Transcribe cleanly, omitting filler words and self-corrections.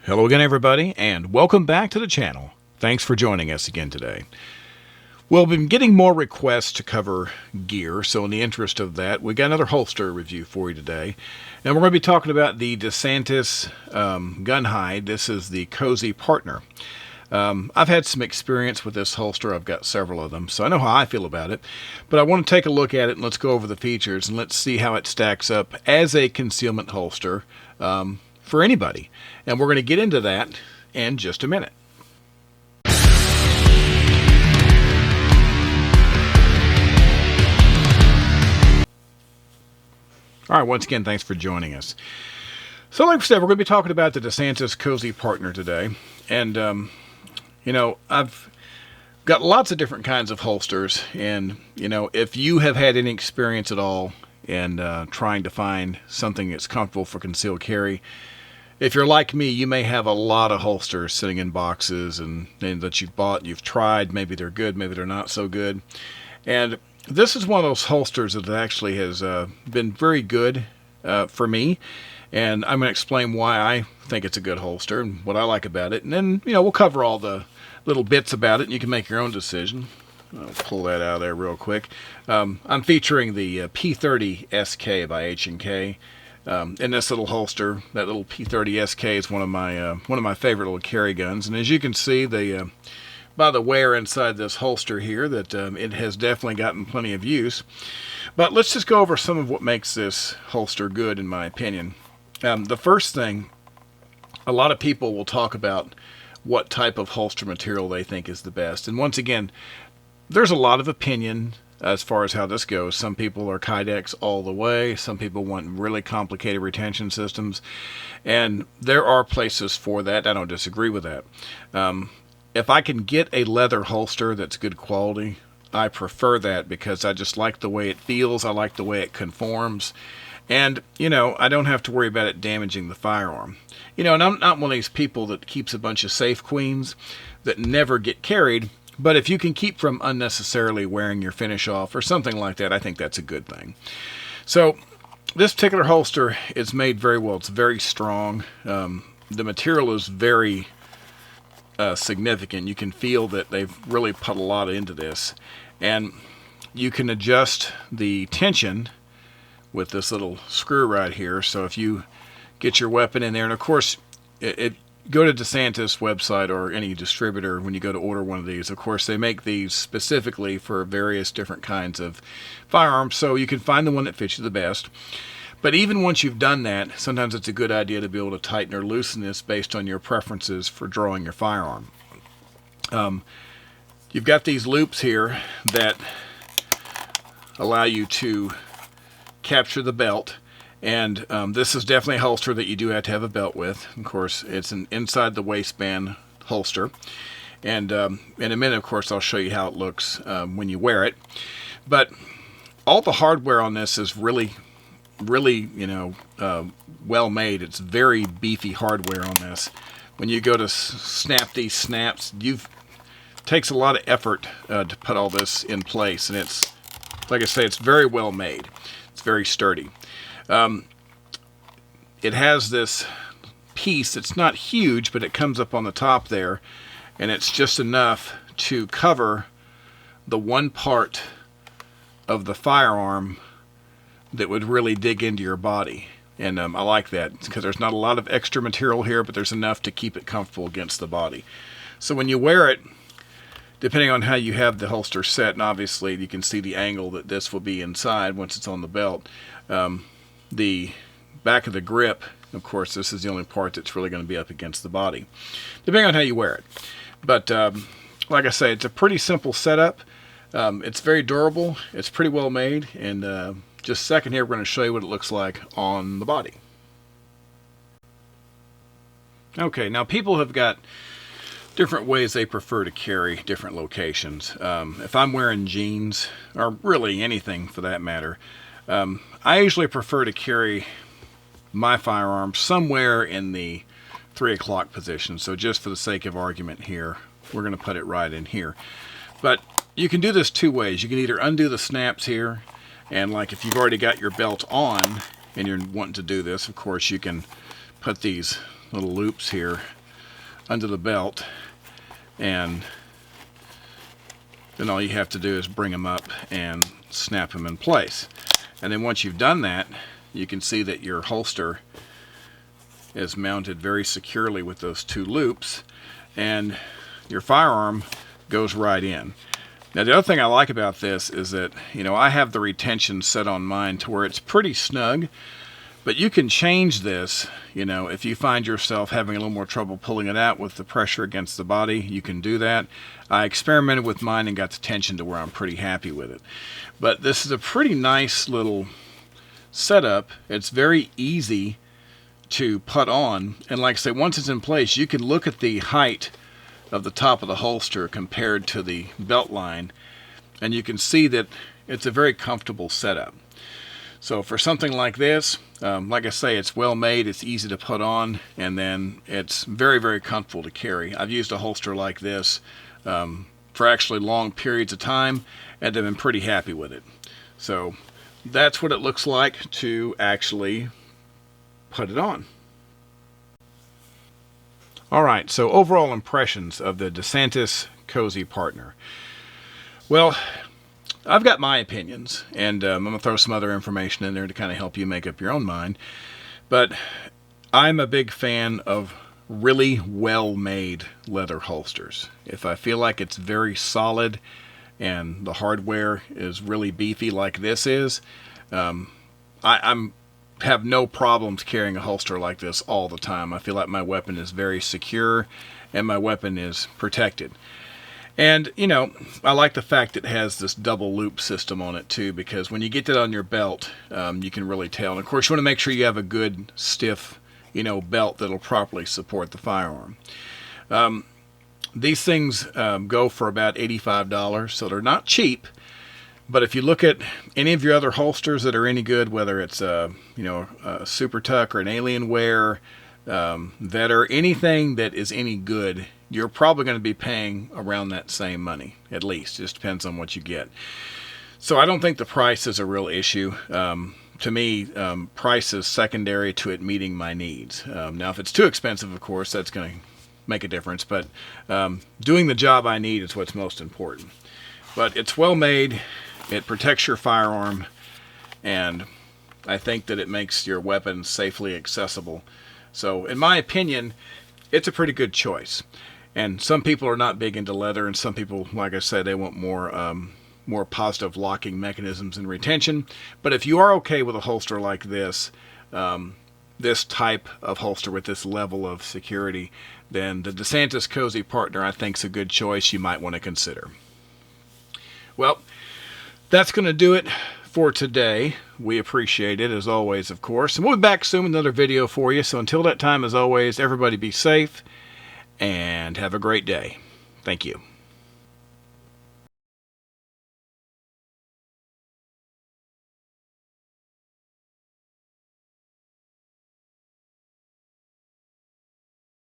Hello again, everybody, and welcome back to the channel. Thanks for joining us again today. Well, we've been getting more requests to cover gear, so in the interest of that, we got another holster review for you today. And we're going to be talking about the Desantis gun hide. This is the Cozy Partner. I've had some experience with this holster. I've got several of them, so I know how I feel about it. But I want to take a look at it, and let's go over the features, and let's see how it stacks up as a concealment holster for anybody. And we're going to get into that in just a minute. All right, once again, thanks for joining us. So like I said, we're going to be talking about the Desantis Cozy Partner today. And, you know, I've got lots of different kinds of holsters. And, you know, if you have had any experience at all in trying to find something that's comfortable for concealed carry, if you're like me, you may have a lot of holsters sitting in boxes and that you've bought, you've tried. Maybe they're good, maybe they're not so good. And this is one of those holsters that actually has been very good for me. And I'm going to explain why I think it's a good holster and what I like about it. And then, you know, we'll cover all the little bits about it and you can make your own decision. I'll pull that out of there real quick. I'm featuring the P30 SK by H&K. In this little holster. That little P30 SK is one of my favorite little carry guns, and as you can see, by the wear inside this holster here, that it has definitely gotten plenty of use. But let's just go over some of what makes this holster good, in my opinion. The first thing, a lot of people will talk about what type of holster material they think is the best, and once again, there's a lot of opinion as far as how this goes. Some people are Kydex all the way. Some people want really complicated retention systems. And there are places for that. I don't disagree with that. If I can get a leather holster that's good quality, I prefer that because I just like the way it feels. I like the way it conforms. And, you know, I don't have to worry about it damaging the firearm. You know, and I'm not one of these people that keeps a bunch of safe queens that never get carried. But if you can keep from unnecessarily wearing your finish off or something like that, I think that's a good thing. So this particular holster is made very well. It's very strong. The material is very significant. You can feel that they've really put a lot into this. And you can adjust the tension with this little screw right here. So if you get your weapon in there, and of course, go to Desantis website or any distributor when you go to order one of these. Of course, they make these specifically for various different kinds of firearms, so you can find the one that fits you the best. But even once you've done that, sometimes it's a good idea to be able to tighten or loosen this based on your preferences for drawing your firearm. You've got these loops here that allow you to capture the belt. And this is definitely a holster that you do have to have a belt with. Of course, it's an inside the waistband holster. And in a minute, of course, I'll show you how it looks when you wear it. But all the hardware on this is really, you know, well made. It's very beefy hardware on this. When you go to snap these snaps, it takes a lot of effort to put all this in place. And it's, like I say, it's very well made. It's very sturdy. It has this piece that's not huge, but it comes up on the top there, and it's just enough to cover the one part of the firearm that would really dig into your body. And I like that because there's not a lot of extra material here, but there's enough to keep it comfortable against the body. So when you wear it, depending on how you have the holster set, and obviously you can see the angle that this will be inside once it's on the belt, the back of the grip, of course, this is the only part that's really going to be up against the body, depending on how you wear it. But like I say, it's a pretty simple setup. It's very durable. It's pretty well made. And just a second here, we're going to show you what it looks like on the body. Okay, now people have got different ways they prefer to carry different locations. If I'm wearing jeans, or really anything for that matter, I usually prefer to carry my firearm somewhere in the 3 o'clock position. So just for the sake of argument here, we're going to put it right in here. But you can do this two ways. You can either undo the snaps here, and like if you've already got your belt on and you're wanting to do this, of course you can put these little loops here under the belt, and then all you have to do is bring them up and snap them in place. And then once you've done that, you can see that your holster is mounted very securely with those two loops, and your firearm goes right in. Now the other thing I like about this is that, you know, I have the retention set on mine to where it's pretty snug, but you can change this, you know, if you find yourself having a little more trouble pulling it out with the pressure against the body, you can do that. I experimented with mine and got the tension to where I'm pretty happy with it. But this is a pretty nice little setup. It's very easy to put on, and like I say, once it's in place, you can look at the height of the top of the holster compared to the belt line, and you can see that it's a very comfortable setup. So for something like this, like I say, it's well made, it's easy to put on, and then it's very, very comfortable to carry. I've used a holster like this for actually long periods of time, and I've been pretty happy with it. So that's what it looks like to actually put it on. All right, so overall impressions of the Desantis Cozy Partner. Well, I've got my opinions, and I'm going to throw some other information in there to kind of help you make up your own mind. But I'm a big fan of really well-made leather holsters. If I feel like it's very solid and the hardware is really beefy like this is, I have no problems carrying a holster like this all the time. I feel like my weapon is very secure and my weapon is protected. And, you know, I like the fact it has this double loop system on it too, because when you get that on your belt, you can really tell. And of course, you want to make sure you have a good, stiff, you know, belt that'll properly support the firearm. These things go for about $85, so they're not cheap. But if you look at any of your other holsters that are any good, whether it's you know, a Super Tuck or an Alienware, Vetter, anything that is any good, you're probably going to be paying around that same money, at least. It just depends on what you get. So I don't think the price is a real issue. To me, price is secondary to it meeting my needs. Now, if it's too expensive, of course, that's going to make a difference. But doing the job I need is what's most important. But it's well made. It protects your firearm, and I think that it makes your weapon safely accessible. So in my opinion, it's a pretty good choice. And some people are not big into leather, and some people, like I said, they want more positive locking mechanisms and retention. But if you are okay with a holster like this, this type of holster with this level of security, then the Desantis Cozy Partner, I think, is a good choice you might want to consider. Well, that's going to do it for today. We appreciate it, as always, of course. And we'll be back soon with another video for you. So until that time, as always, everybody be safe and have a great day. Thank you.